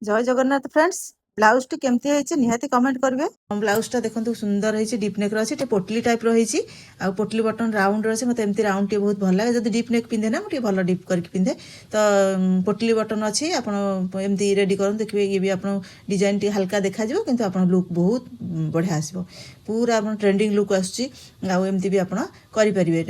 जय Jagannath friends. Blouse T केमती है निहाती कमेंट करेंगे। ब्लाउज टा देखो सुंदर है डीप नेक रही पोटली टाइप रही पोटली बटन राउंड रही मत एमती राउंड टे बहुत भल लगे जब डीप नेक पिंधे ना मुझे भल डीप करके पिंधे तो पोटली बटन अच्छी आपमती रेडी कर देखिए ये भी आप डिजाइन टी हल्का देखा कि आप लुक बहुत बढ़िया आसो पूरा आप ट्रेंडिंग लुक आमती भी आप करेंगे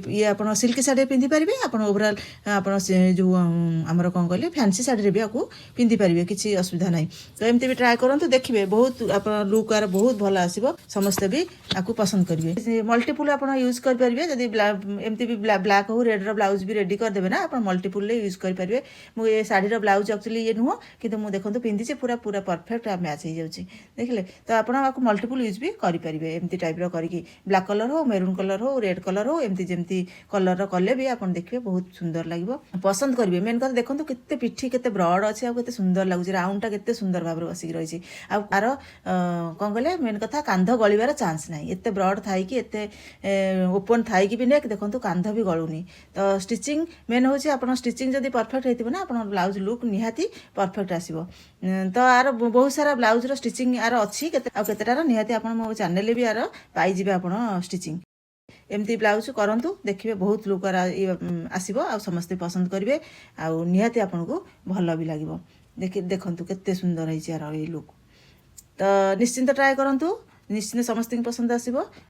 ये आप सिल्क शाढ़ी पिंधि पारे आप ओवरऑल आप जो आमर कौन कहले फैंसी शाढ़ी भी आपको पिंधि पारे किसी असुविधा ना तो एमती भी ट्राए करूँ देखिए बहुत आप लुक आर बहुत भल आसो समस्ते भी आपको पसंद करेंगे मल्टीपुल आप यूज करेंगे जदि एमती भी ब्लाक हो रेड ब्लाउज भी रेडी करदे ना आप मल्टीपुल यूज करेंगे मुझे शाढ़ीर ब्लाउज एक्चुअली ये नुह कि देखो पिंधि पूरा पूरा परफेक्ट मैच हो जाए देखिले तो आप मल्टीपुल यूज भी करेंगे एमती टाइप करके ब्लाक कलर हो मेरून कलर हो रेड कलर हो एमती जमती कलर कले भी आप देखिए बहुत सुंदर लगे पसंद करेंगे मेन कथा देखो केते पिठी केते ब्रड अच्छे आते सुंदर लगुच राउंड टा सुंदर भाव बसिक रही आर कौन कहले मेन कथा कांध गलिबार चान्स ना एत ब्रड थी ओपन थी भी नेक देखो कांध भी गलुनी तो स्टिचिंग मेन हूँ आप स्टिचिंग जब परफेक्ट होती ना आप ब्लाउज लुक निहाती परफेक्ट आसो तो आर बहुत सारा ब्लाउज स्टिचिंग आर अच्छी केतेटार निहाती आप मो चैनल भी आर पाइबे आप स्टिचिंग एमती ब्लाउज करूँ देखिए बहुत लुक आसो आ समस्ते पसंद करेंगे आउ निहाती आपन को भल भी लगे देखिए देखु केते सुंदर है ये लुक तो निश्चिंत ट्राए करूँ निश्चिंत समस्त पसंद आसो